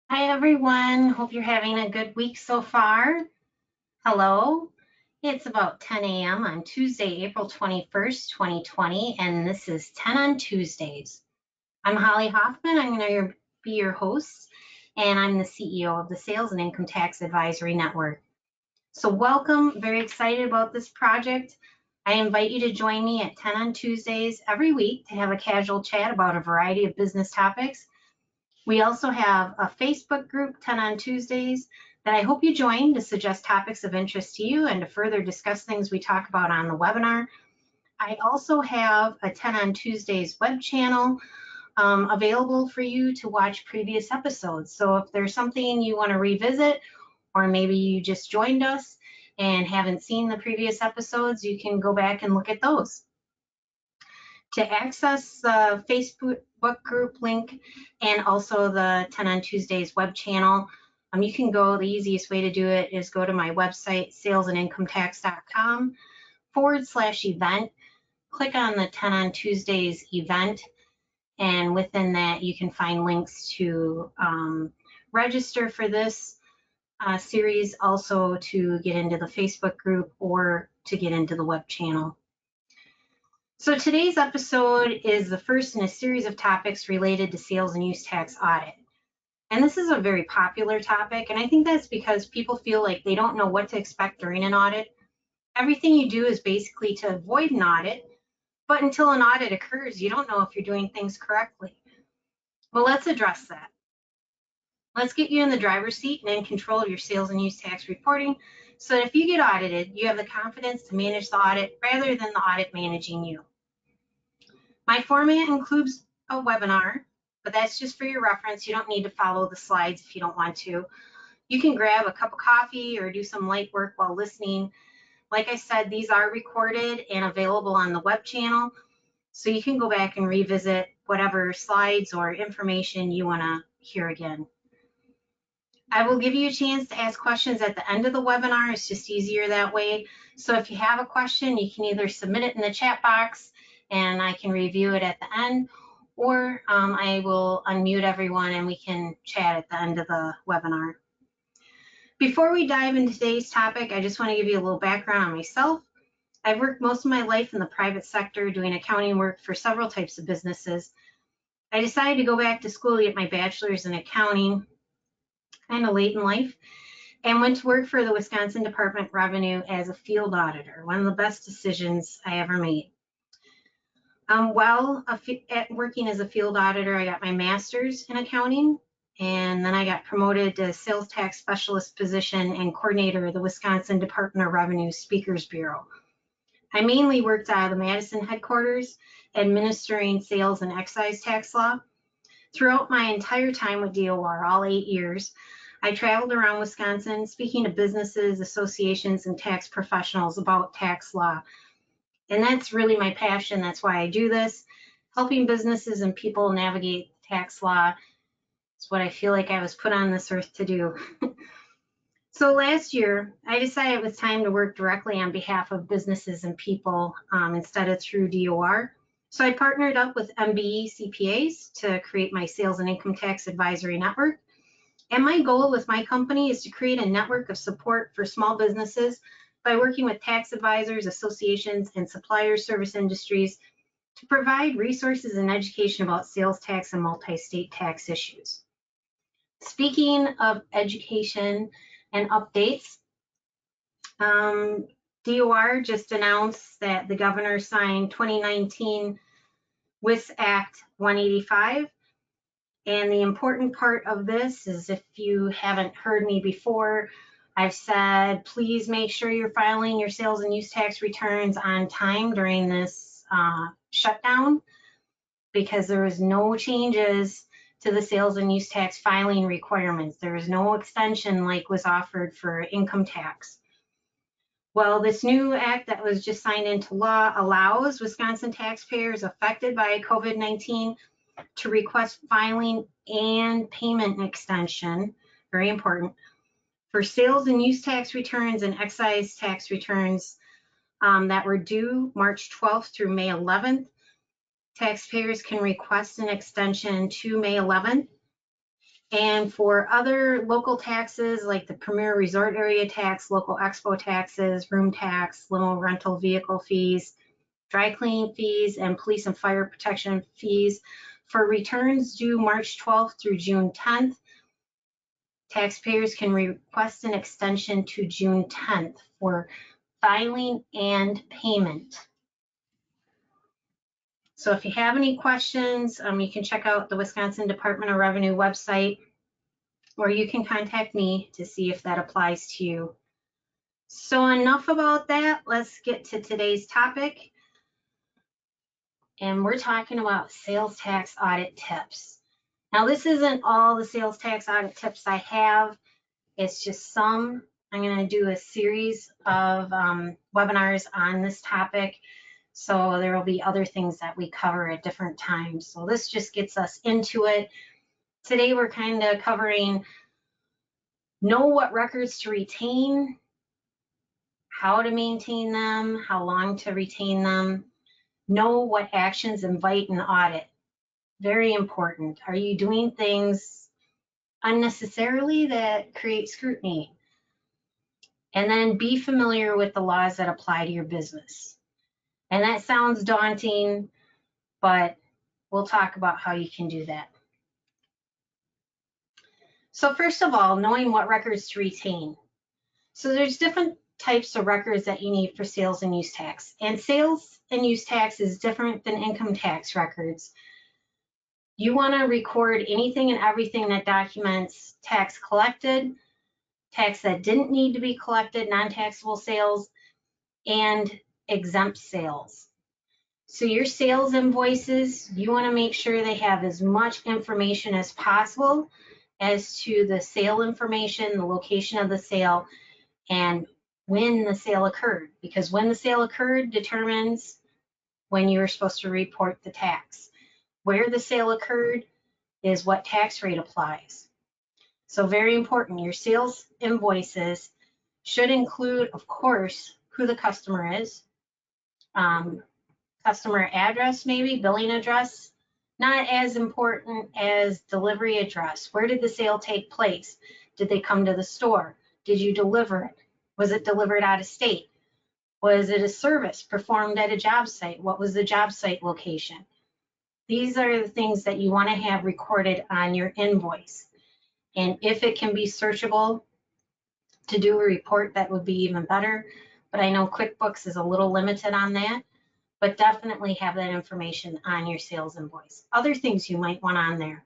Hi, everyone. Hope you're having a good week so far. Hello. It's about 10 a.m. on Tuesday, April 21st, 2020, and this is 10 on Tuesdays. I'm Holly Hoffman. I'm going to be your host, and I'm the CEO of the Sales and Income Tax Advisory Network. So, welcome. Very excited about this project. I invite you to join me at 10 on Tuesdays every week to have a casual chat about a variety of business topics. We also have a Facebook group, 10 on Tuesdays, that I hope you join to suggest topics of interest to you and to further discuss things we talk about on the webinar. I also have a 10 on Tuesdays web channel available for you to watch previous episodes. So if there's something you want to revisit, or maybe you just joined us and haven't seen the previous episodes, you can go back and look at those. To access the Facebook group link and also the 10 on Tuesdays web channel, you can go, the easiest way to do it is go to my website, salesandincometax.com/event, click on the 10 on Tuesdays event, and within that you can find links to register for this series, also to get into the Facebook group or to get into the web channel. So today's episode is the first in a series of topics related to sales and use tax audit. And this is a very popular topic, and I think that's because people feel like they don't know what to expect during an audit. Everything you do is basically to avoid an audit, but until an audit occurs, you don't know if you're doing things correctly. Well, let's address that. Let's get you in the driver's seat and in control of your sales and use tax reporting so that if you get audited, you have the confidence to manage the audit rather than the audit managing you. My format includes a webinar, but that's just for your reference. You don't need to follow the slides if you don't want to. You can grab a cup of coffee or do some light work while listening. Like I said, these are recorded and available on the web channel, so you can go back and revisit whatever slides or information you want to hear again. I will give you a chance to ask questions at the end of the webinar. It's just easier that way. So if you have a question, you can either submit it in the chat box and I can review it at the end, or I will unmute everyone and we can chat at the end of the webinar. Before we dive into today's topic, I just want to give you a little background on myself. I've worked most of my life in the private sector doing accounting work for several types of businesses. I decided to go back to school to get my bachelor's in accounting kind of late in life, and went to work for the Wisconsin Department of Revenue as a field auditor, one of the best decisions I ever made. While working as a field auditor, I got my master's in accounting, and then I got promoted to sales tax specialist position and coordinator of the Wisconsin Department of Revenue Speakers Bureau. I mainly worked out of the Madison headquarters, administering sales and excise tax law. Throughout my entire time with DOR, all 8 years, I traveled around Wisconsin speaking to businesses, associations, and tax professionals about tax law. And that's really my passion. That's why I do this. Helping businesses and people navigate tax law is what I feel like I was put on this earth to do. So last year, I decided it was time to work directly on behalf of businesses and people instead of through DOR. So I partnered up with MBE CPAs to create my Sales and Income Tax Advisory Network. And my goal with my company is to create a network of support for small businesses by working with tax advisors, associations, and supplier service industries to provide resources and education about sales tax and multi-state tax issues. Speaking of education and updates, DOR just announced that the governor signed 2019 WIS Act 185. And the important part of this is, if you haven't heard me before, I've said, please make sure you're filing your sales and use tax returns on time during this shutdown, because there is no changes to the sales and use tax filing requirements. There is no extension like was offered for income tax. Well, this new act that was just signed into law allows Wisconsin taxpayers affected by COVID-19 to request filing and payment extension, very important, for sales and use tax returns and excise tax returns that were due March 12th through May 11th. Taxpayers can request an extension to May 11th. And for other local taxes like the Premier Resort Area tax, local expo taxes, room tax, limo rental vehicle fees, dry cleaning fees, and police and fire protection fees, for returns due March 12th through June 10th, taxpayers can request an extension to June 10th for filing and payment. So if you have any questions, you can check out the Wisconsin Department of Revenue website, or you can contact me to see if that applies to you. So enough about that. Let's get to today's topic. And we're talking about sales tax audit tips. Now, this isn't all the sales tax audit tips I have. It's just some. I'm going to do a series of webinars on this topic. So there will be other things that we cover at different times. So this just gets us into it. Today we're kind of covering know what records to retain, how to maintain them, how long to retain them, know what actions invite an audit. Very important. Are you doing things unnecessarily that create scrutiny? And then be familiar with the laws that apply to your business. And that sounds daunting, but we'll talk about how you can do that. So first of all, knowing what records to retain. So there's different types of records that you need for sales and use tax. And sales and use tax is different than income tax records. You want to record anything and everything that documents tax collected, tax that didn't need to be collected, non-taxable sales, and exempt sales. So your sales invoices, you want to make sure they have as much information as possible as to the sale information, the location of the sale, and when the sale occurred, because when the sale occurred determines when you are supposed to report the tax. Where the sale occurred is what tax rate applies. So very important, your sales invoices should include, of course, who the customer is, customer address maybe, billing address, not as important as delivery address. Where did the sale take place? Did they come to the store? Did you deliver it? Was it delivered out of state? Was it a service performed at a job site? What was the job site location? These are the things that you want to have recorded on your invoice. And if it can be searchable to do a report, that would be even better. But I know QuickBooks is a little limited on that, but definitely have that information on your sales invoice. Other things you might want on there,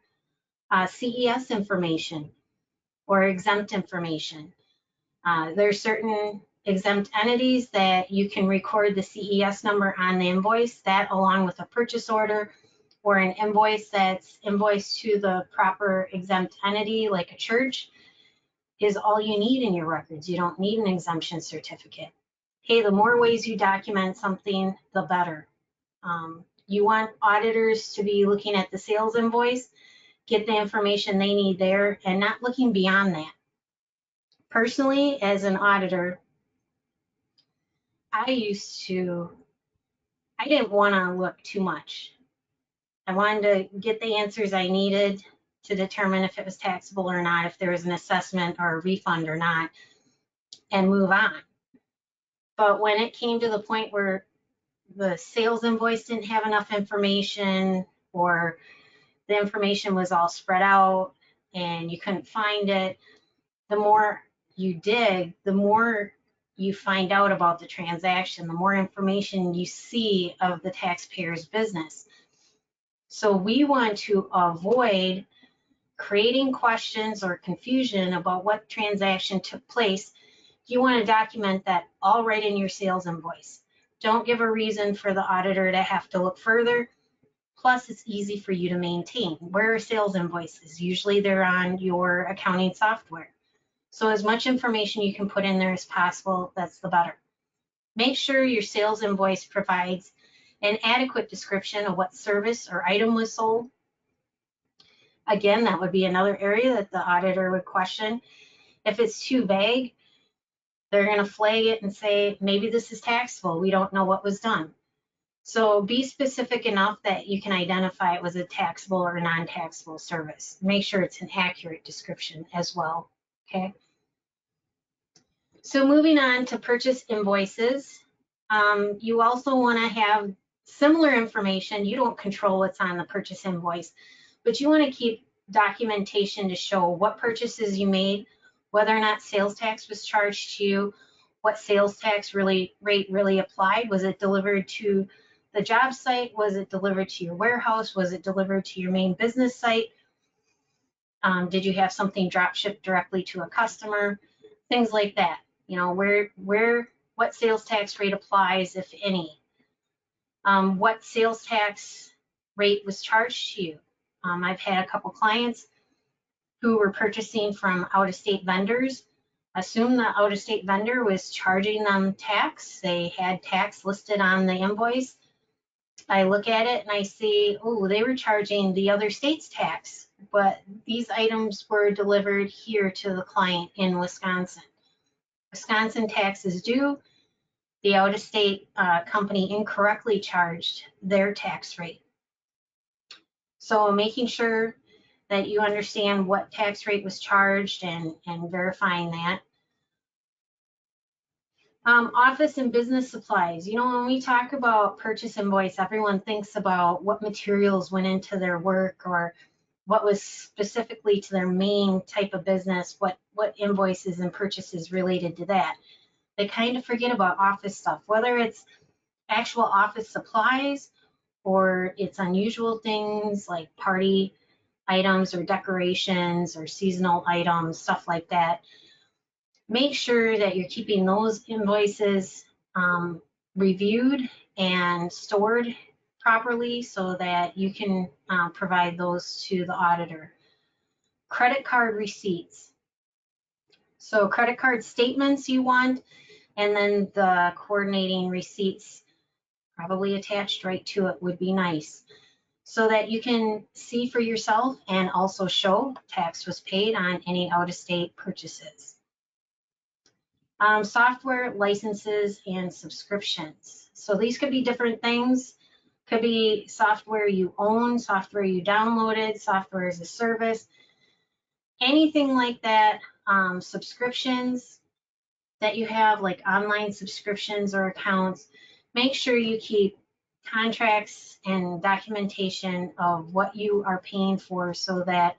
CES information or exempt information. There are certain exempt entities that you can record the CES number on the invoice, that along with a purchase order or an invoice that's invoiced to the proper exempt entity like a church is all you need in your records. You don't need an exemption certificate. Hey, the more ways you document something, the better. You want auditors to be looking at the sales invoice, get the information they need there, and not looking beyond that. Personally, as an auditor, I didn't want to look too much. I wanted to get the answers I needed to determine if it was taxable or not, if there was an assessment or a refund or not, and move on. But when it came to the point where the sales invoice didn't have enough information, or the information was all spread out and you couldn't find it, the more you dig, the more you find out about the transaction, the more information you see of the taxpayer's business. So we want to avoid creating questions or confusion about what transaction took place. You want to document that all right in your sales invoice. Don't give a reason for the auditor to have to look further. Plus, it's easy for you to maintain. Where are sales invoices? Usually they're on your accounting software. So as much information you can put in there as possible, that's the better. Make sure your sales invoice provides an adequate description of what service or item was sold. Again, that would be another area that the auditor would question. If it's too vague, they're going to flag it and say, maybe this is taxable. We don't know what was done. So be specific enough that you can identify it was a taxable or non-taxable service. Make sure it's an accurate description as well, okay? So moving on to purchase invoices, you also want to have similar information. You don't control what's on the purchase invoice, but you want to keep documentation to show what purchases you made, whether or not sales tax was charged to you, what sales tax rate really applied. Was it delivered to the job site? Was it delivered to your warehouse? Was it delivered to your main business site? Did you have something drop shipped directly to a customer? Things like that. You know, what sales tax rate applies, if any. What sales tax rate was charged to you. I've had a couple clients who were purchasing from out-of-state vendors. Assume the out-of-state vendor was charging them tax. They had tax listed on the invoice. I look at it and I see, oh, they were charging the other state's tax, but these items were delivered here to the client in Wisconsin. Wisconsin tax is due. The out-of-state company incorrectly charged their tax rate. So making sure that you understand what tax rate was charged and verifying that. Office and business supplies. You know, when we talk about purchase invoice, everyone thinks about what materials went into their work or what was specifically to their main type of business, what invoices and purchases related to that. They kind of forget about office stuff, whether it's actual office supplies or it's unusual things like party items or decorations or seasonal items, stuff like that. Make sure that you're keeping those invoices reviewed and stored properly so that you can provide those to the auditor. Credit card receipts. So credit card statements you want, and then the coordinating receipts probably attached right to it would be nice, so that you can see for yourself and also show tax was paid on any out-of-state purchases. Software licenses and subscriptions. So these could be different things. Could be software you own, software you downloaded, software as a service, anything like that. Subscriptions that you have, like online subscriptions or accounts. Make sure you keep contracts and documentation of what you are paying for so that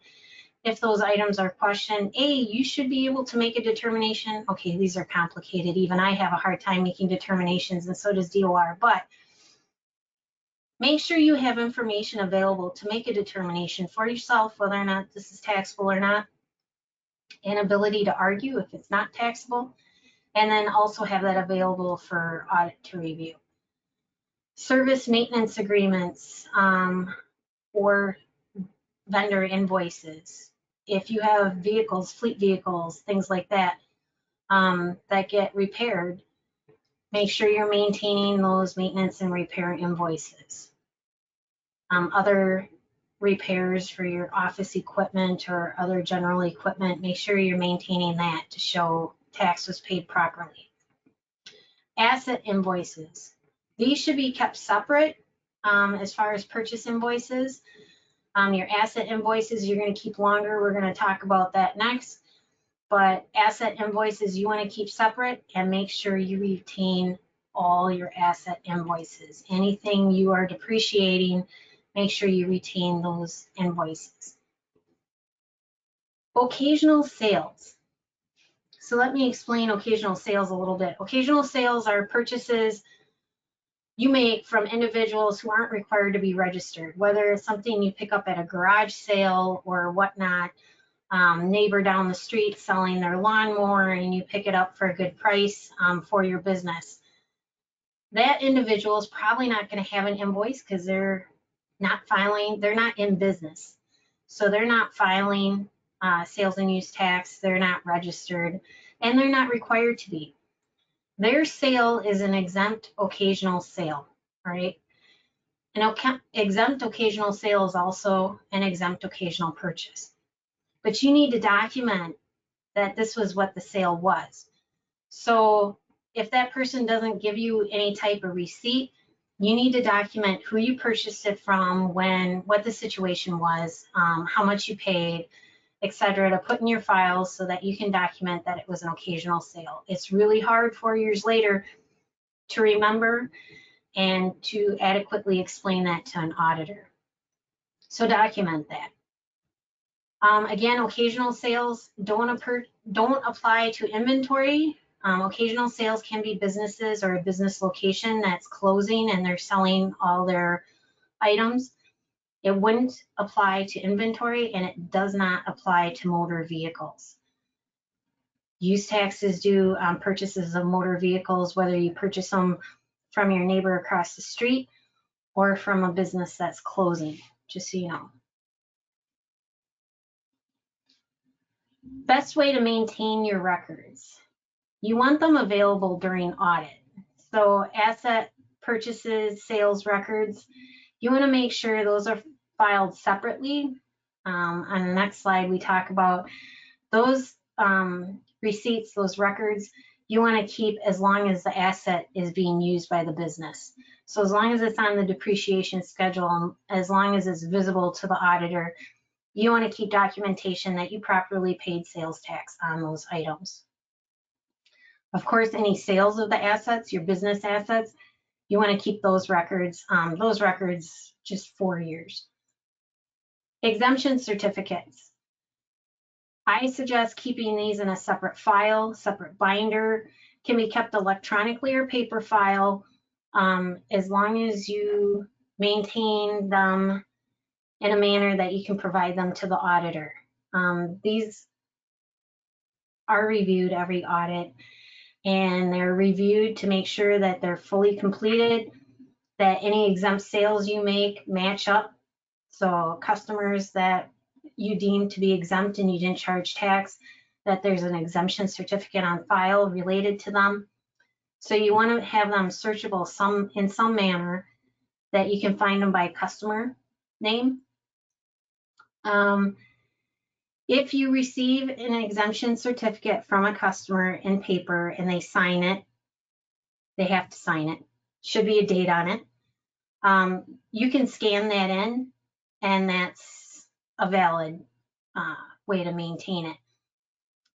if those items are questioned, you should be able to make a determination. Okay, these are complicated. Even I have a hard time making determinations, and so does DOR. But make sure you have information available to make a determination for yourself whether or not this is taxable or not, and ability to argue if it's not taxable, and then also have that available for audit to review. Service maintenance agreements or vendor invoices. If you have vehicles, fleet vehicles, things like that, that get repaired, make sure you're maintaining those maintenance and repair invoices. Other repairs for your office equipment or other general equipment, make sure you're maintaining that to show tax was paid properly. Asset invoices. These should be kept separate as far as purchase invoices. Your asset invoices you're going to keep longer. We're going to talk about that next. But asset invoices you want to keep separate and make sure you retain all your asset invoices. Anything you are depreciating, make sure you retain those invoices. Occasional sales. So let me explain occasional sales a little bit. Occasional sales are purchases you make from individuals who aren't required to be registered, whether it's something you pick up at a garage sale or whatnot, neighbor down the street selling their lawnmower and you pick it up for a good price for your business. That individual is probably not going to have an invoice because they're not filing, they're not in business. So they're not filing sales and use tax, they're not registered, and they're not required to be. Their sale is an exempt occasional sale, right? An exempt occasional sale is also an exempt occasional purchase. But you need to document that this was what the sale was. So if that person doesn't give you any type of receipt, You need to document who you purchased it from, when, what the situation was, how much you paid, etc., to put in your files so that you can document that it was an occasional sale. It's really hard 4 years later to remember and to adequately explain that to an auditor. So document that. Again, occasional sales don't apply to inventory. Occasional sales can be businesses or a business location that's closing and they're selling all their items. It wouldn't apply to inventory, and it does not apply to motor vehicles. Use tax is due on purchases of motor vehicles, whether you purchase them from your neighbor across the street or from a business that's closing, just so you know. Best way to maintain your records. You want them available during audit. So asset purchases, sales records, you want to make sure those are filed separately. On the next slide, we talk about those receipts, those records, you want to keep as long as the asset is being used by the business. So as long as it's on the depreciation schedule, as long as it's visible to the auditor, you want to keep documentation that you properly paid sales tax on those items. Of course, any sales of the assets, your business assets, you want to keep those records just 4 years. Exemption certificates. I suggest keeping these in a separate file, separate binder, can be kept electronically or paper file, as long as you maintain them in a manner that you can provide them to the auditor. These are reviewed every audit, and they're reviewed to make sure that they're fully completed, that any exempt sales you make match up. So customers that you deem to be exempt and you didn't charge tax, that there's an exemption certificate on file related to them. So you want to have them searchable in some manner that you can find them by customer name. If you receive an exemption certificate from a customer in paper and they sign it, they have to sign it, should be a date on it. You can scan that in, and that's a valid way to maintain it.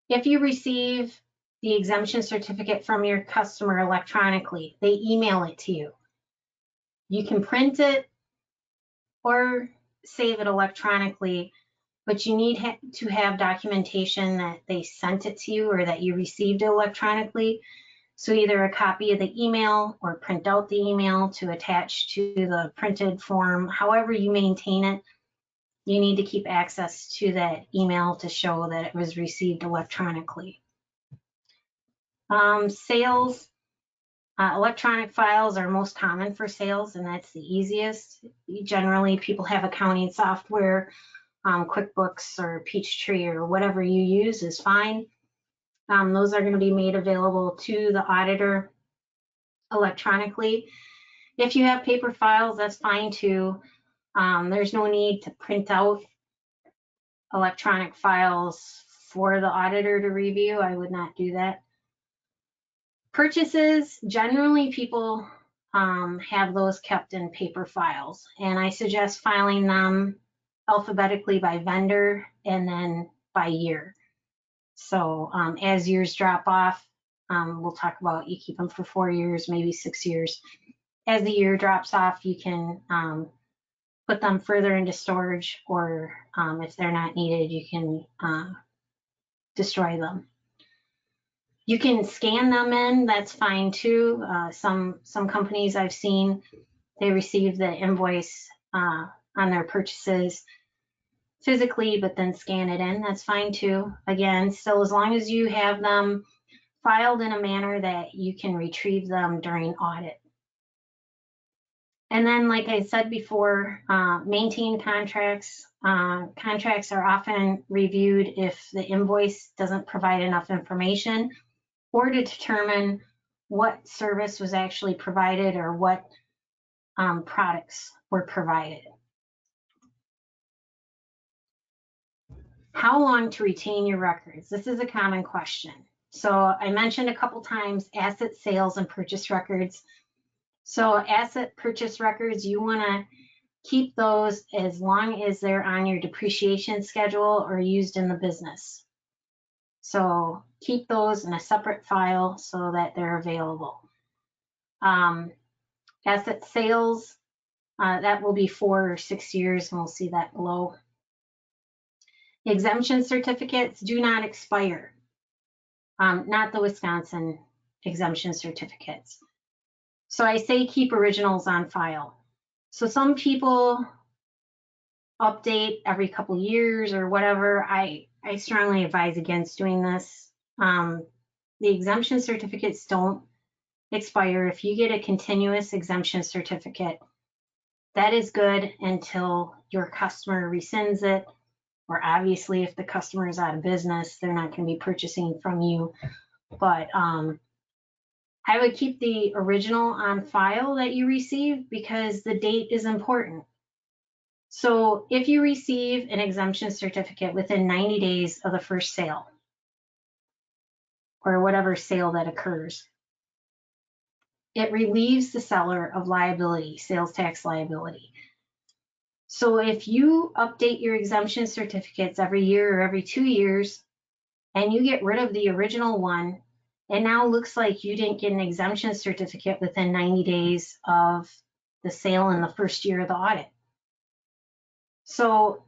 If you receive the exemption certificate from your customer electronically, they email it to you. You can print it or save it electronically, but you need to have documentation that they sent it to you or that you received it electronically. So either a copy of the email or print out the email to attach to the printed form. However you maintain it, you need to keep access to that email to show that it was received electronically. Sales, electronic files are most common for sales, and that's the easiest. Generally, people have accounting software, QuickBooks or Peachtree or whatever you use is fine. Those are going to be made available to the auditor electronically. If you have paper files, that's fine too. There's no need to print out electronic files for the auditor to review. I would not do that. Purchases, generally people have those kept in paper files, and I suggest filing them alphabetically by vendor and then by year. So as years drop off, we'll talk about you keep them for 4 years, maybe 6 years. As the year drops off, you can put them further into storage, or if they're not needed, you can destroy them. You can scan them in, that's fine too. Some companies I've seen, they receive the invoice on their purchases physically, but then scan it in, that's fine too. Again, still as long as you have them filed in a manner that you can retrieve them during audit. And then, like I said before, maintain contracts. Contracts are often reviewed if the invoice doesn't provide enough information, or to determine what service was actually provided or what products were provided. How long to retain your records? This is a common question. So I mentioned a couple times asset sales and purchase records. So asset purchase records, you want to keep those as long as they're on your depreciation schedule or used in the business. So keep those in a separate file so that they're available. Asset sales, that will be 4 or 6 years, and we'll see that below. Exemption certificates do not expire, not the Wisconsin exemption certificates. So I say keep originals on file. So some people update every couple years or whatever. I strongly advise against doing this. The exemption certificates don't expire. If you get a continuous exemption certificate, that is good until your customer rescinds it, or obviously if the customer is out of business, they're not going to be purchasing from you. But I would keep the original on file that you receive because the date is important. So if you receive an exemption certificate within 90 days of the first sale, or whatever sale that occurs, it relieves the seller of liability, sales tax liability. So if you update your exemption certificates every year or every 2 years, and you get rid of the original one, it now looks like you didn't get an exemption certificate within 90 days of the sale in the first year of the audit. So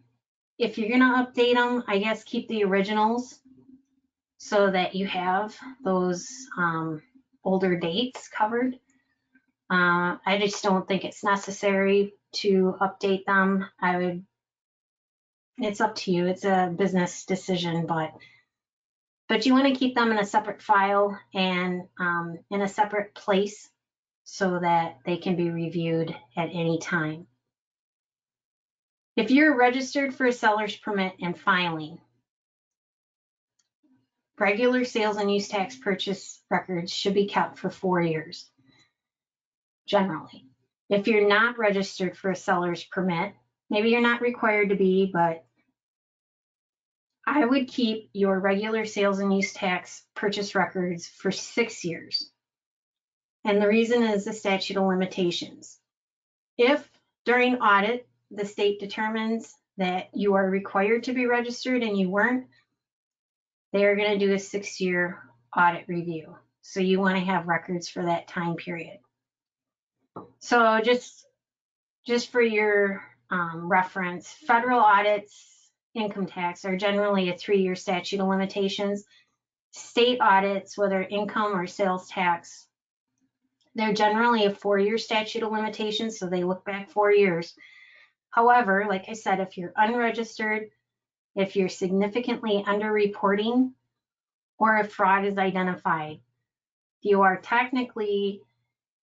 if you're going to update them, I guess keep the originals so that you have those older dates covered. I just don't think it's necessary to update them. It's up to you. It's a business decision, but you want to keep them in a separate file and in a separate place so that they can be reviewed at any time. If you're registered for a seller's permit and filing, regular sales and use tax purchase records should be kept for 4 years, generally. If you're not registered for a seller's permit, maybe you're not required to be, but I would keep your regular sales and use tax purchase records for 6 years. And the reason is the statute of limitations. If during audit, the state determines that you are required to be registered and you weren't, they are going to do a 6-year audit review. So you want to have records for that time period. So just for your reference, federal audits, income tax, are generally a 3-year statute of limitations. State audits, whether income or sales tax, they're generally a 4-year statute of limitations, so they look back 4 years. However, like I said, if you're unregistered, if you're significantly underreporting, or if fraud is identified, you are technically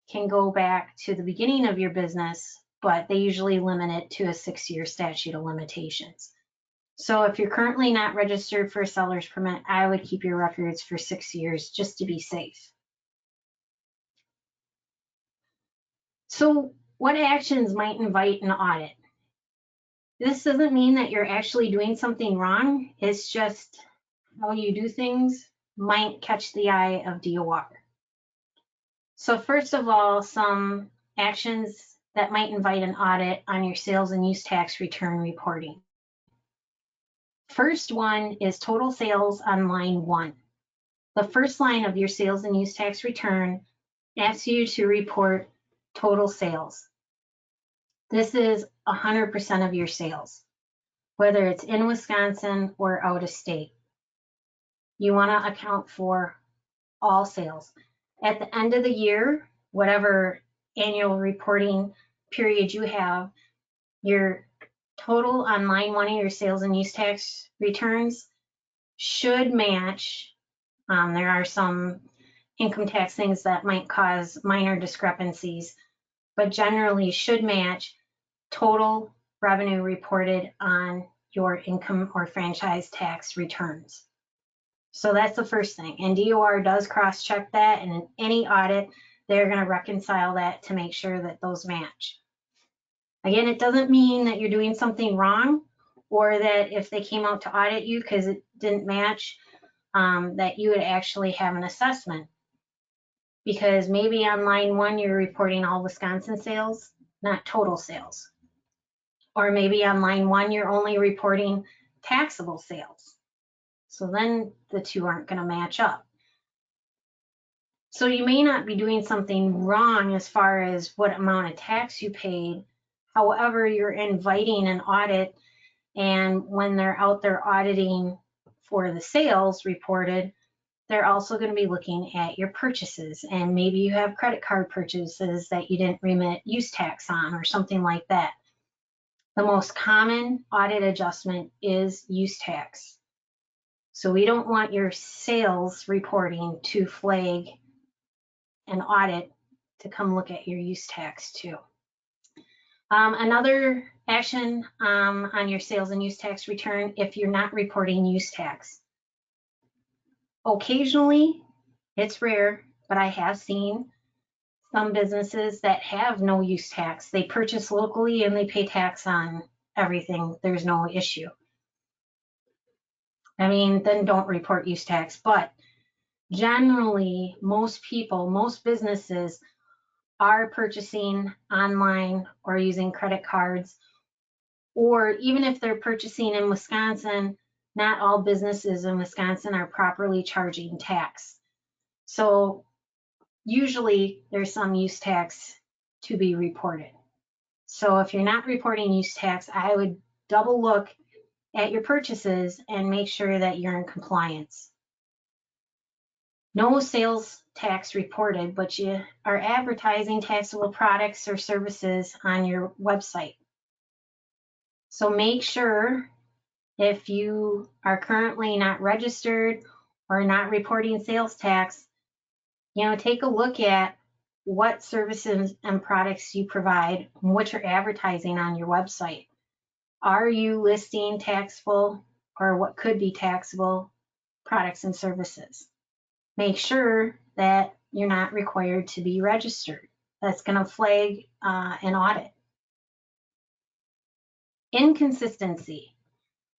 can go back to the beginning of your business, but they usually limit it to a 6-year statute of limitations. So if you're currently not registered for a seller's permit, I would keep your records for 6 years just to be safe. So what actions might invite an audit? This doesn't mean that you're actually doing something wrong. It's just how you do things might catch the eye of DOR. So first of all, some actions that might invite an audit on your sales and use tax return reporting. First one is total sales on line 1. The first line of your sales and use tax return asks you to report total sales. This is 100% of your sales, whether it's in Wisconsin or out of state. You want to account for all sales. At the end of the year, whatever annual reporting period you have, your total on line 1 of your sales and use tax returns should match. There are some income tax things that might cause minor discrepancies, but generally should match total revenue reported on your income or franchise tax returns. So that's the first thing. And DOR does cross-check that, and in any audit, they're going to reconcile that to make sure that those match. Again, it doesn't mean that you're doing something wrong, or that if they came out to audit you because it didn't match, that you would actually have an assessment. because maybe on line 1 you're reporting all Wisconsin sales, not total sales. Or maybe on line 1 you're only reporting taxable sales. So then the two aren't going to match up. So you may not be doing something wrong as far as what amount of tax you paid. However, you're inviting an audit, and when they're out there auditing for the sales reported, they're also going to be looking at your purchases, and maybe you have credit card purchases that you didn't remit use tax on or something like that. The most common audit adjustment is use tax. So we don't want your sales reporting to flag an audit to come look at your use tax too. Another action on your sales and use tax return, if you're not reporting use tax. Occasionally, it's rare, but I have seen some businesses that have no use tax. They purchase locally and they pay tax on everything. There's no issue. I mean, then don't report use tax. But generally, most people, most businesses are purchasing online or using credit cards, or even if they're purchasing in Wisconsin, not all businesses in Wisconsin are properly charging tax. So usually there's some use tax to be reported. So if you're not reporting use tax, I would double look at your purchases and make sure that you're in compliance. No sales tax reported, but you are advertising taxable products or services on your website. So make sure, if you are currently not registered or not reporting sales tax, take a look at what services and products you provide and what you're advertising on your website. Are you listing taxable or what could be taxable products and services? Make sure that you're not required to be registered. That's going to flag an audit. Inconsistency.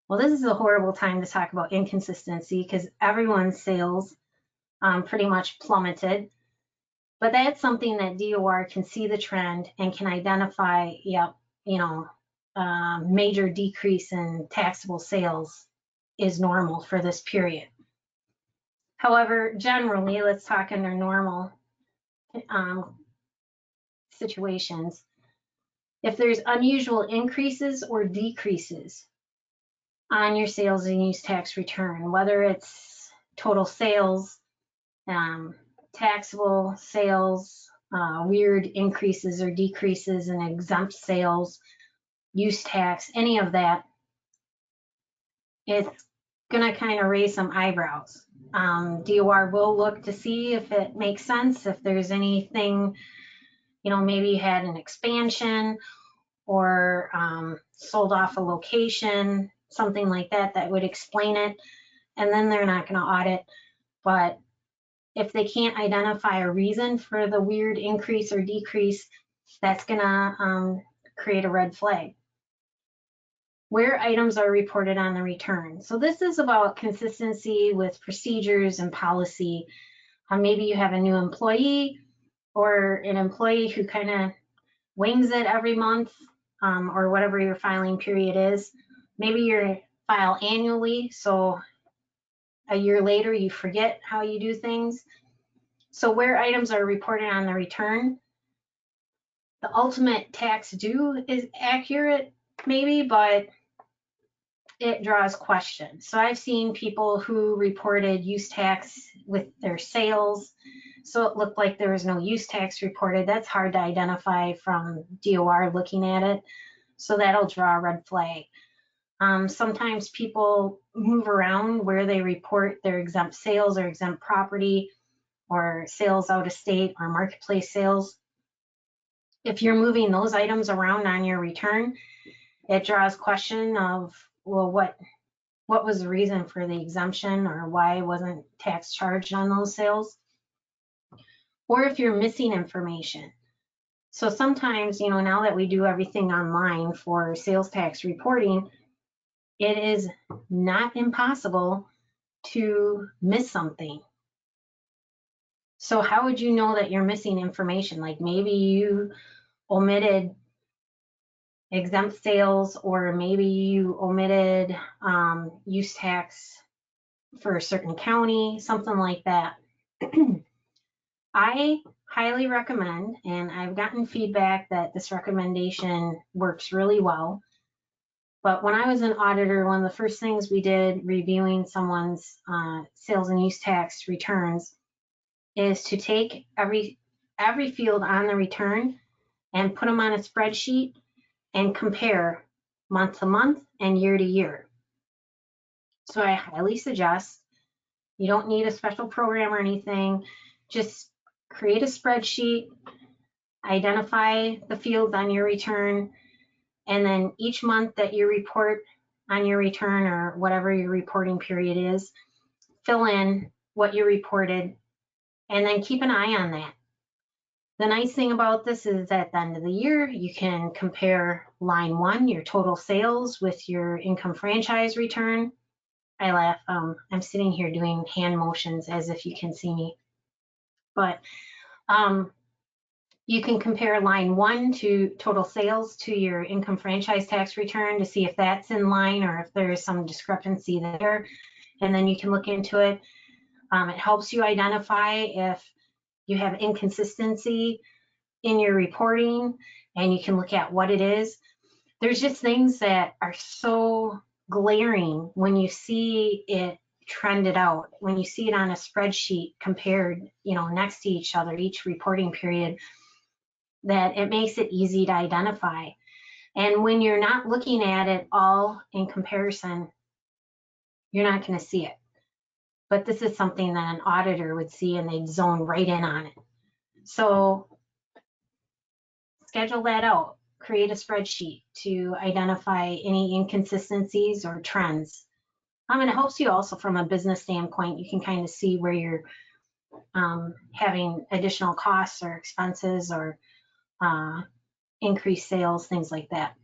Well, this is a horrible time to talk about inconsistency because everyone's sales pretty much plummeted. But that's something that DOR can see the trend and can identify, major decrease in taxable sales is normal for this period. However, generally, let's talk under normal situations. If there's unusual increases or decreases on your sales and use tax return, whether it's total sales, taxable sales, weird increases or decreases in exempt sales, use tax, any of that, it's going to kind of raise some eyebrows. DOR will look to see if it makes sense, if there's anything, maybe you had an expansion or sold off a location, something like that, that would explain it, and then they're not going to audit. But if they can't identify a reason for the weird increase or decrease, that's going to create a red flag. Where items are reported on the return. So this is about consistency with procedures and policy. Maybe you have a new employee or an employee who kind of wings it every month, or whatever your filing period is. Maybe you file annually, so a year later you forget how you do things. So where items are reported on the return, the ultimate tax due is accurate maybe, but it draws questions. So I've seen people who reported use tax with their sales, so it looked like there was no use tax reported. That's hard to identify from DOR looking at it, so that'll draw a red flag. Sometimes people move around where they report their exempt sales or exempt property or sales out of state or marketplace sales. If you're moving those items around on your return, it draws question of, well, what was the reason for the exemption, or why wasn't tax charged on those sales? Or if you're missing information. So sometimes, now that we do everything online for sales tax reporting, it is not impossible to miss something. So how would you know that you're missing information? Like maybe you omitted exempt sales, or maybe you omitted use tax for a certain county, something like that. I highly recommend, and I've gotten feedback that this recommendation works really well. But when I was an auditor, one of the first things we did reviewing someone's sales and use tax returns is to take every field on the return and put them on a spreadsheet and compare month to month and year to year. So I highly suggest, you don't need a special program or anything, just create a spreadsheet, identify the fields on your return, and then each month that you report on your return, or whatever your reporting period is, fill in what you reported and then keep an eye on that. The nice thing about this is at the end of the year, you can compare line 1, your total sales, with your income franchise return. I laugh, I'm sitting here doing hand motions as if you can see me. But you can compare line 1 to total sales to your income franchise tax return to see if that's in line or if there's some discrepancy there. And then you can look into it. It helps you identify if you have inconsistency in your reporting, and you can look at what it is. There's just things that are so glaring when you see it trended out, when you see it on a spreadsheet compared, next to each other, each reporting period, that it makes it easy to identify. And when you're not looking at it all in comparison, you're not going to see it. But this is something that an auditor would see, and they'd zone right in on it. So schedule that out. Create a spreadsheet to identify any inconsistencies or trends. It helps you also from a business standpoint. You can kind of see where you're having additional costs or expenses or increased sales, things like that.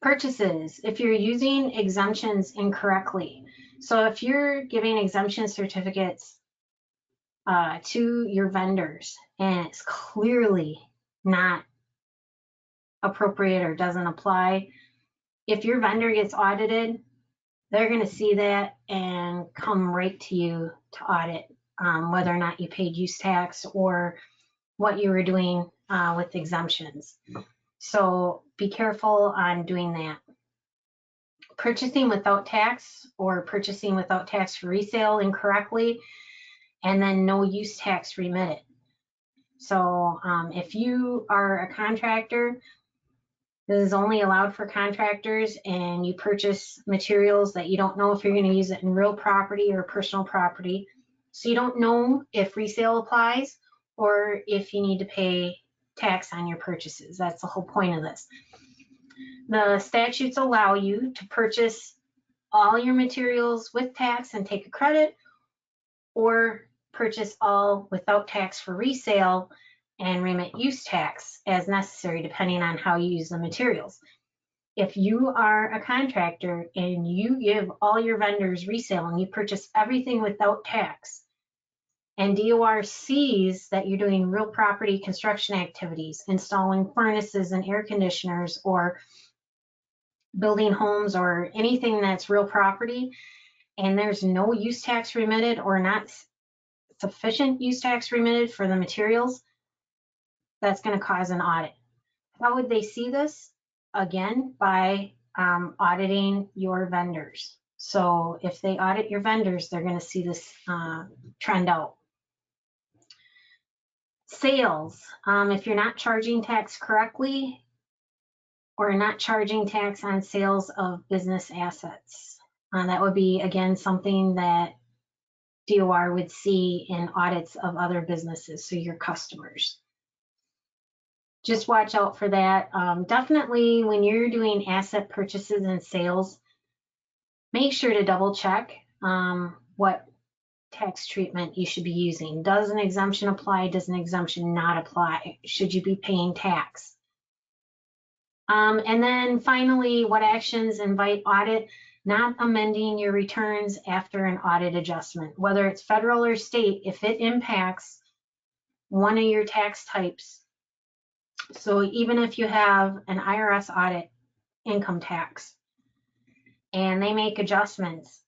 Purchases, if you're using exemptions incorrectly. So if you're giving exemption certificates to your vendors and it's clearly not appropriate or doesn't apply, if your vendor gets audited, they're going to see that and come right to you to audit whether or not you paid use tax or what you were doing with exemptions. So be careful on doing that. Purchasing without tax or purchasing without tax for resale incorrectly, and then no use tax remitted. So if you are a contractor, this is only allowed for contractors, and you purchase materials that you don't know if you're going to use it in real property or personal property. So you don't know if resale applies or if you need to pay tax on your purchases. That's the whole point of this. The statutes allow you to purchase all your materials with tax and take a credit, or purchase all without tax for resale and remit use tax as necessary, depending on how you use the materials. If you are a contractor and you give all your vendors resale and you purchase everything without tax, and DOR sees that you're doing real property construction activities, installing furnaces and air conditioners, or building homes, or anything that's real property, and there's no use tax remitted or not sufficient use tax remitted for the materials, that's going to cause an audit. How would they see this? Again, by auditing your vendors. So if they audit your vendors, they're going to see this trend out. Sales, if you're not charging tax correctly or not charging tax on sales of business assets, that would be, again, something that DOR would see in audits of other businesses, so your customers. Just watch out for that. Definitely when you're doing asset purchases and sales, make sure to double check what tax treatment you should be using. Does an exemption apply? Does an exemption not apply? Should you be paying tax? And then finally, what actions invite audit? not amending your returns after an audit adjustment, whether it's federal or state, if it impacts one of your tax types. So even if you have an IRS audit income tax and they make adjustments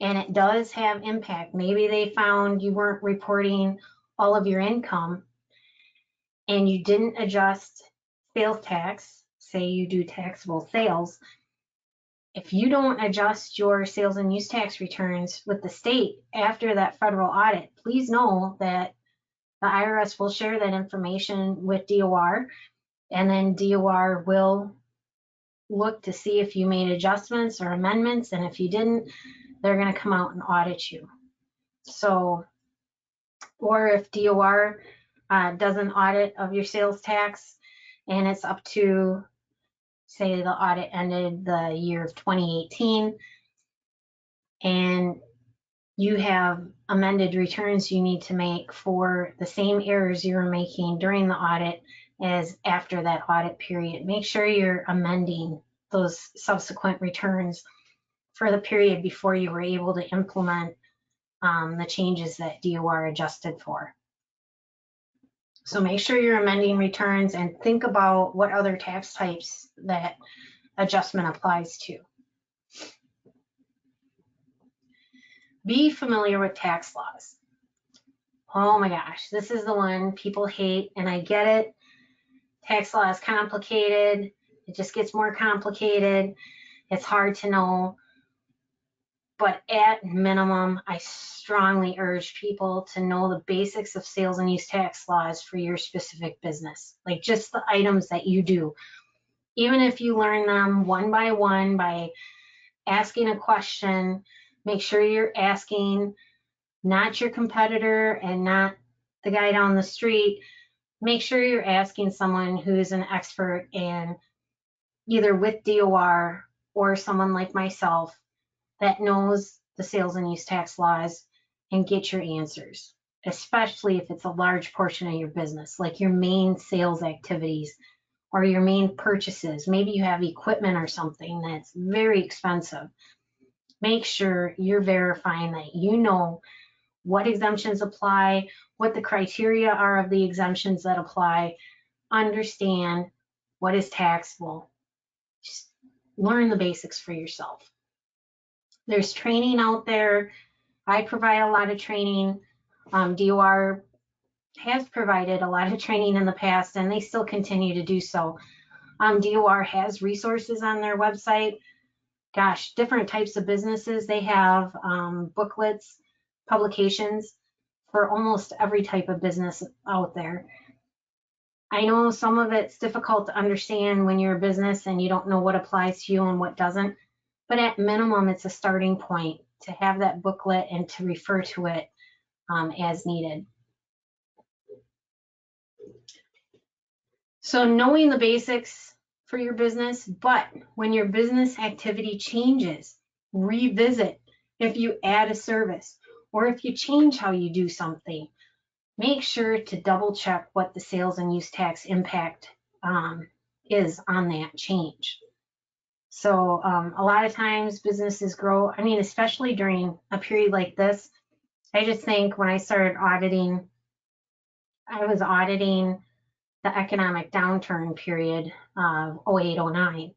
and it does have impact, maybe they found you weren't reporting all of your income and you didn't adjust sales tax, say you do taxable sales, if you don't adjust your sales and use tax returns with the state after that federal audit, please know that the IRS will share that information with DOR, and then DOR will look to see if you made adjustments or amendments, and if you didn't, they're going to come out and audit you. So, or if DOR does an audit of your sales tax and it's up to, say the audit ended the year of 2018 and you have amended returns you need to make for the same errors you were making during the audit as after that audit period. Make sure you're amending those subsequent returns for the period before you were able to implement the changes that DOR adjusted for. So make sure you're amending returns and think about what other tax types that adjustment applies to. Be familiar with tax laws. Oh my gosh, this is the one people hate, and I get it. Tax law is complicated. It just gets more complicated. It's hard to know. But at minimum, I strongly urge people to know the basics of sales and use tax laws for your specific business, like just the items that you do. Even if you learn them one by asking a question, make sure you're asking not your competitor and not the guy down the street. Make sure you're asking someone who's an expert and either with DOR or someone like myself that knows the sales and use tax laws and get your answers, especially if it's a large portion of your business, like your main sales activities or your main purchases. Maybe you have equipment or something that's very expensive. Make sure you're verifying that you know what exemptions apply, what the criteria are of the exemptions that apply, understand what is taxable. Just learn the basics for yourself. There's training out there. I provide a lot of training. DOR has provided a lot of training in the past, and they still continue to do so. DOR has resources on their website. Gosh, different types of businesses. They have booklets, publications for almost every type of business out there. I know some of it's difficult to understand when you're a business and you don't know what applies to you and what doesn't, but at minimum, it's a starting point to have that booklet and to refer to it as needed. So knowing the basics for your business, but when your business activity changes, revisit. If you add a service or if you change how you do something, make sure to double check what the sales and use tax impact is on that change. So a lot of times businesses grow, I mean, especially during a period like this. I just think when I started auditing, I was auditing the economic downturn period of 08, 09.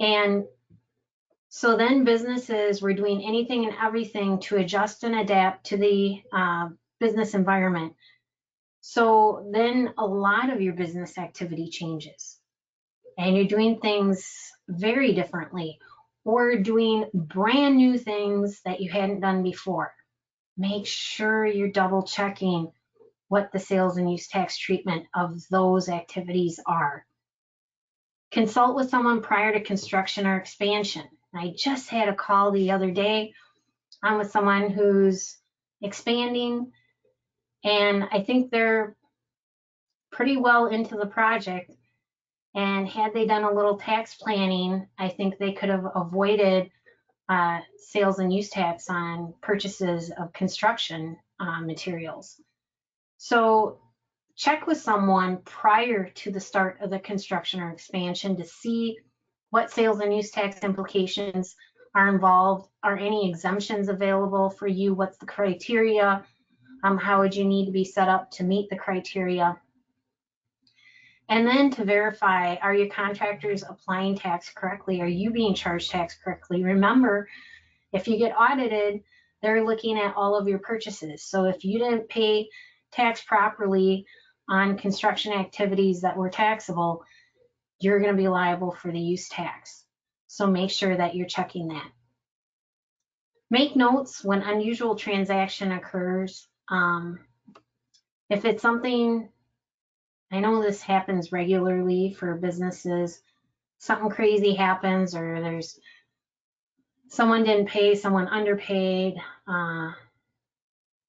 And so then businesses were doing anything and everything to adjust and adapt to the business environment. So then a lot of your business activity changes and you're doing things very differently or doing brand new things that you hadn't done before. Make sure you're double checking what the sales and use tax treatment of those activities are. Consult with someone prior to construction or expansion. I just had a call the other day. I'm with someone who's expanding, and I think they're pretty well into the project. And had they done a little tax planning, I think they could have avoided sales and use tax on purchases of construction materials. So check with someone prior to the start of the construction or expansion to see what sales and use tax implications are involved? Are any exemptions available for you? What's the criteria? How would you need to be set up to meet the criteria? And then to verify, are your contractors applying tax correctly? Are you being charged tax correctly? Remember, if you get audited, they're looking at all of your purchases. So if you didn't pay tax properly on construction activities that were taxable, you're going to be liable for the use tax. So make sure that you're checking that. Make notes when unusual transaction occurs. If it's something, I know this happens regularly for businesses, something crazy happens, or there's someone didn't pay, someone underpaid,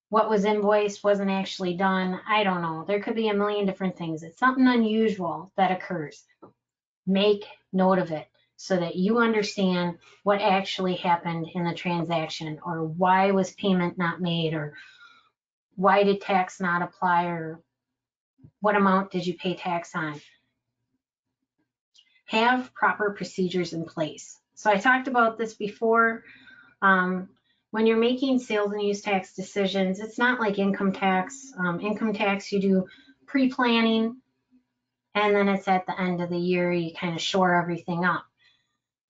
what was invoiced wasn't actually done. I don't know. There could be a million different things. It's something unusual that occurs. Make note of it so that you understand what actually happened in the transaction, or why was payment not made, or why did tax not apply, or what amount did you pay tax on. Have proper procedures in place. So I talked about this before. When you're making sales and use tax decisions, it's not like income tax. Income tax, you do pre-planning, and then it's at the end of the year, you kind of shore everything up.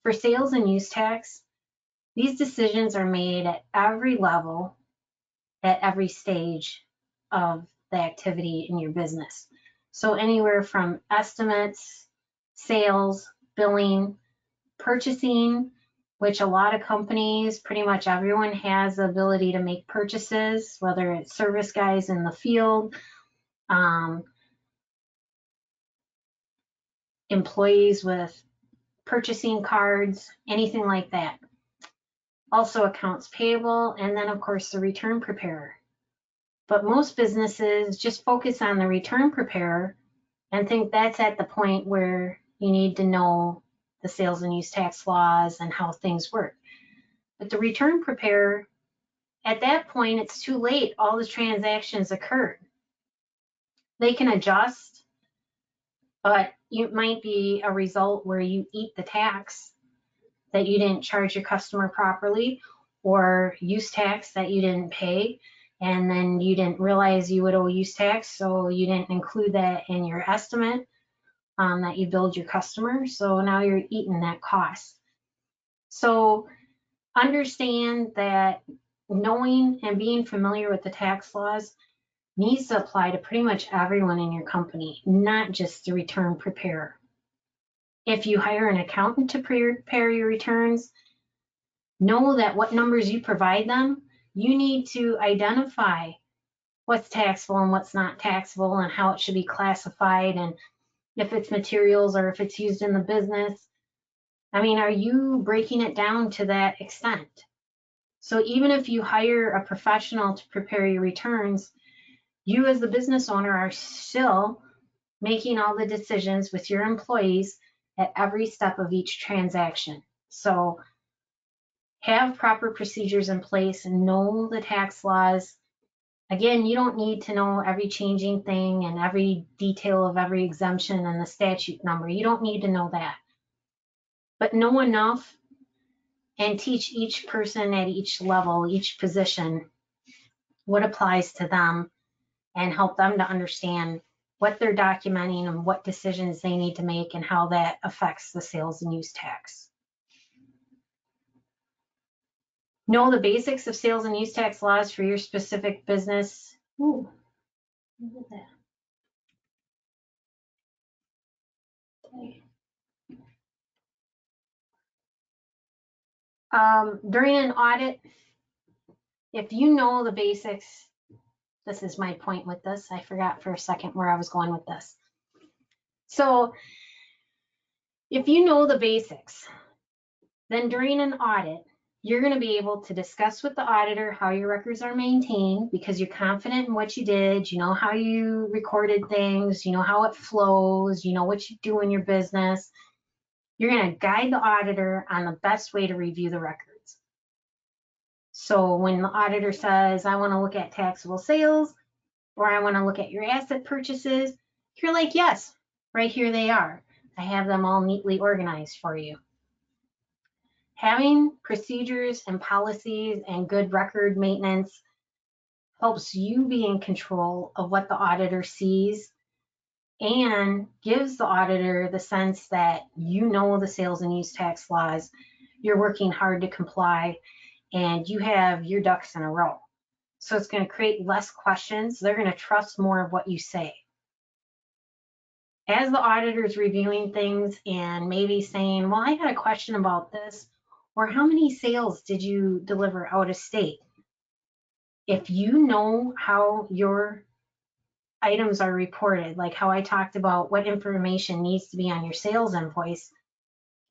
For sales and use tax, these decisions are made at every level, at every stage of the activity in your business. So anywhere from estimates, sales, billing, purchasing, which a lot of companies, pretty much everyone has the ability to make purchases, whether it's service guys in the field, employees with purchasing cards, anything like that. Also accounts payable, and then of course the return preparer. But most businesses just focus on the return preparer and think that's at the point where you need to know the sales and use tax laws and how things work. But the return preparer, at that point, it's too late. All the transactions occurred. They can adjust, but it might be a result where you eat the tax that you didn't charge your customer properly, or use tax that you didn't pay, and then you didn't realize you would owe use tax, so you didn't include that in your estimate that you billed your customer. So now you're eating that cost. So understand that knowing and being familiar with the tax laws needs to apply to pretty much everyone in your company, not just the return preparer. If you hire an accountant to prepare your returns, know that what numbers you provide them, you need to identify what's taxable and what's not taxable, and how it should be classified, and if it's materials or if it's used in the business. I mean, are you breaking it down to that extent? So even if you hire a professional to prepare your returns, you as the business owner are still making all the decisions with your employees at every step of each transaction. So have proper procedures in place and know the tax laws. Again, you don't need to know every changing thing and every detail of every exemption and the statute number. You don't need to know that. But know enough and teach each person at each level, each position, what applies to them, and help them to understand what they're documenting and what decisions they need to make and how that affects the sales and use tax. Know the basics of sales and use tax laws for your specific business. Ooh, look at that. Okay. During an audit, if you know the basics, this is my point with this. I forgot for a second where I was going with this. So if you know the basics, then during an audit, you're going to be able to discuss with the auditor how your records are maintained, because you're confident in what you did, you know how you recorded things, you know how it flows, you know what you do in your business. You're going to guide the auditor on the best way to review the records. So when the auditor says, I want to look at taxable sales, or I want to look at your asset purchases, you're like, yes, right here they are. I have them all neatly organized for you. Having procedures and policies and good record maintenance helps you be in control of what the auditor sees and gives the auditor the sense that you know the sales and use tax laws, you're working hard to comply, and you have your ducks in a row. So it's going to create less questions. They're going to trust more of what you say. As the auditor is reviewing things and maybe saying, well, I got a question about this, or how many sales did you deliver out of state? If you know how your items are reported, like how I talked about what information needs to be on your sales invoice,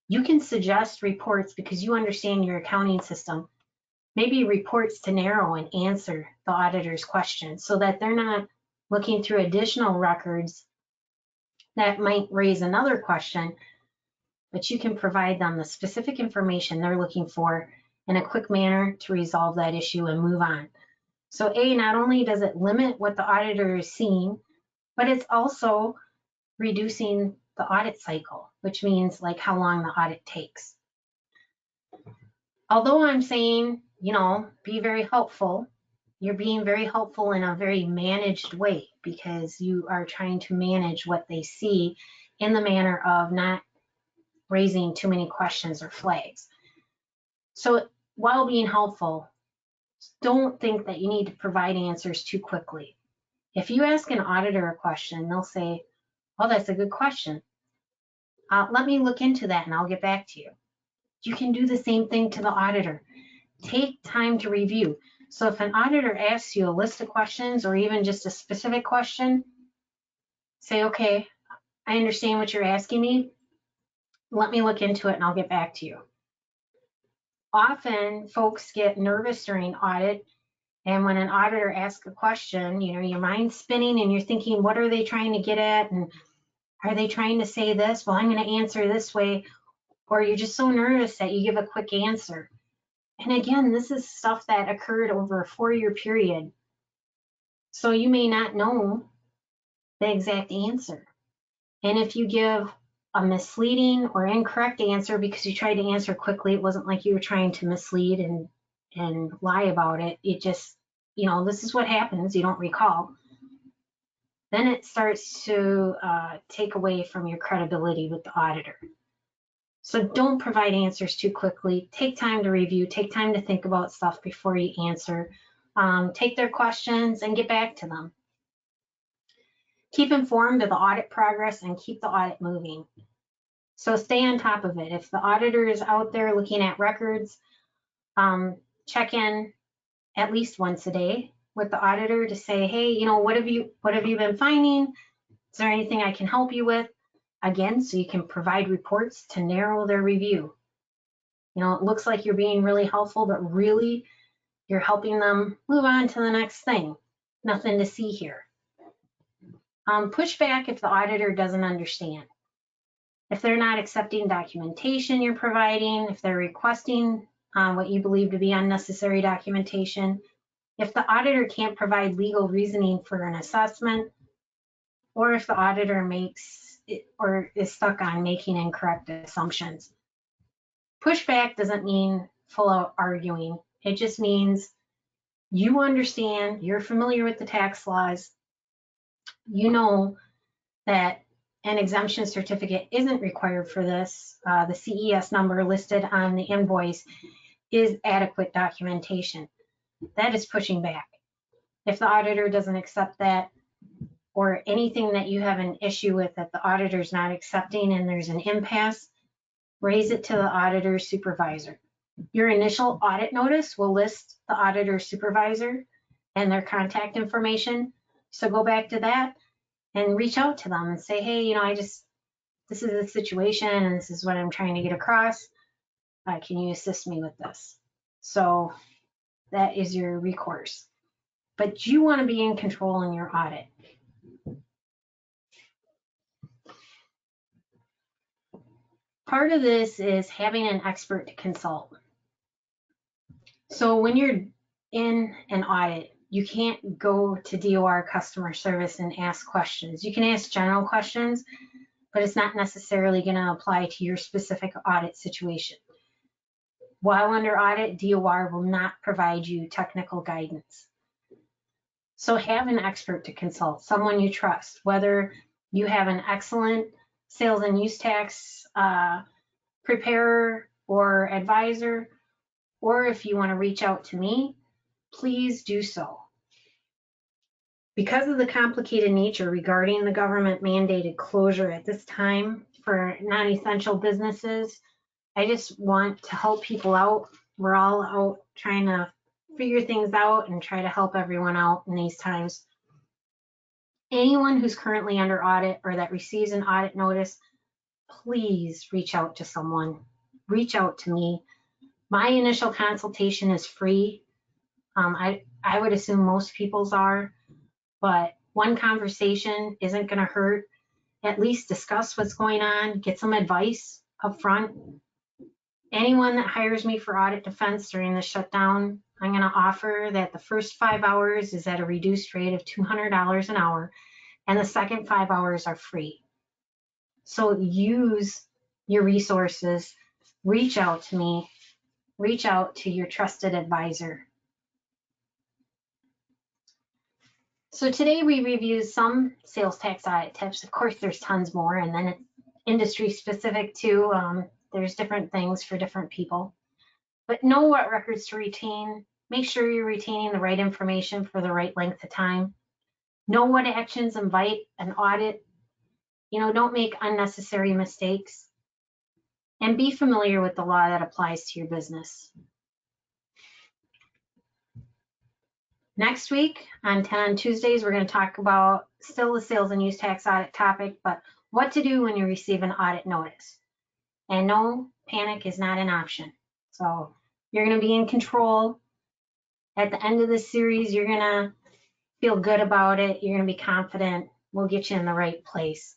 you can suggest reports because you understand your accounting system. Maybe reports to narrow and answer the auditor's questions so that they're not looking through additional records that might raise another question, but you can provide them the specific information they're looking for in a quick manner to resolve that issue and move on. So A, not only does it limit what the auditor is seeing, but it's also reducing the audit cycle, which means like how long the audit takes. Although I'm saying, be very helpful, you're being very helpful in a very managed way because you are trying to manage what they see in the manner of not raising too many questions or flags. So while being helpful, don't think that you need to provide answers too quickly. If you ask an auditor a question, they'll say, oh, that's a good question. Let me look into that and I'll get back to you. You can do the same thing to the auditor. Take time to review. So if an auditor asks you a list of questions or even just a specific question, say, okay, I understand what you're asking me. Let me look into it and I'll get back to you. Often folks get nervous during audit, and when an auditor asks a question, your mind's spinning and you're thinking, what are they trying to get at? And are they trying to say this? Well, I'm going to answer this way. Or you're just so nervous that you give a quick answer. And again, this is stuff that occurred over a 4-year period. So you may not know the exact answer. And if you give a misleading or incorrect answer because you tried to answer quickly, it wasn't like you were trying to mislead and lie about it. It just, this is what happens. You don't recall. Then it starts to take away from your credibility with the auditor. So don't provide answers too quickly. Take time to review. Take time to think about stuff before you answer. Take their questions and get back to them. Keep informed of the audit progress and keep the audit moving. So stay on top of it. If the auditor is out there looking at records, check in at least once a day with the auditor to say, hey, what have you been finding? Is there anything I can help you with? Again, so you can provide reports to narrow their review. It looks like you're being really helpful, but really you're helping them move on to the next thing. Nothing to see here. Push back if the auditor doesn't understand. If they're not accepting documentation you're providing, if they're requesting what you believe to be unnecessary documentation, if the auditor can't provide legal reasoning for an assessment, or if the auditor makes or is stuck on making incorrect assumptions. Pushback doesn't mean full out arguing. It just means you understand, you're familiar with the tax laws, you know that an exemption certificate isn't required for this. The CES number listed on the invoice is adequate documentation. That is pushing back. If the auditor doesn't accept that, or anything that you have an issue with that the auditor's not accepting and there's an impasse, raise it to the auditor supervisor. Your initial audit notice will list the auditor supervisor and their contact information. So go back to that and reach out to them and say, hey, this is the situation and this is what I'm trying to get across. Can you assist me with this? So that is your recourse. But you want to be in control in your audit. Part of this is having an expert to consult. So when you're in an audit, you can't go to DOR customer service and ask questions. You can ask general questions, but it's not necessarily going to apply to your specific audit situation. While under audit, DOR will not provide you technical guidance. So have an expert to consult, someone you trust, whether you have an excellent sales and use tax preparer or advisor, or if you want to reach out to me, please do so. Because of the complicated nature regarding the government mandated closure at this time for non-essential businesses, I just want to help people out. We're all out trying to figure things out and try to help everyone out in these times. Anyone who's currently under audit or that receives an audit notice, please reach out to someone. Reach out to me. My initial consultation is free. I would assume most people's are, but one conversation isn't going to hurt. At least discuss what's going on, get some advice up front. Anyone that hires me for audit defense during the shutdown, I'm going to offer that the first 5 hours is at a reduced rate of $200 an hour, and the second 5 hours are free. So use your resources, reach out to me, reach out to your trusted advisor. So today we reviewed some sales tax audit tips. Of course, there's tons more, and then it's industry specific too. There's different things for different people. But know what records to retain. Make sure you're retaining the right information for the right length of time. Know what actions invite an audit. Don't make unnecessary mistakes. And be familiar with the law that applies to your business. Next week on 10 on Tuesdays, we're going to talk about still the sales and use tax audit topic, but what to do when you receive an audit notice. And no, panic is not an option. So you're going to be in control. At the end of this series, you're going to feel good about it. You're going to be confident. We'll get you in the right place.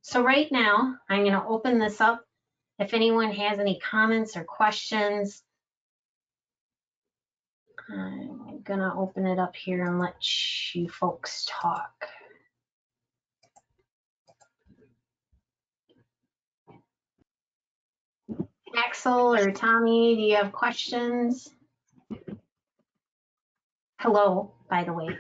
So right now, I'm going to open this up. If anyone has any comments or questions, I'm going to open it up here and let you folks talk. Axel or Tommy, do you have questions? Hello, by the way.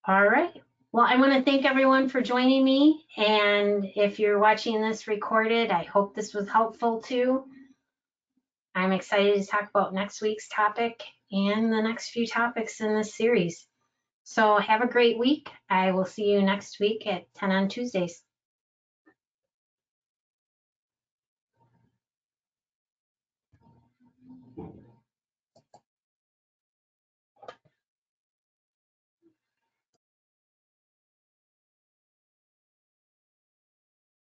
All right. Well, I want to thank everyone for joining me. And if you're watching this recorded, I hope this was helpful too. I'm excited to talk about next week's topic and the next few topics in this series. So have a great week. I will see you next week at 10 on Tuesdays.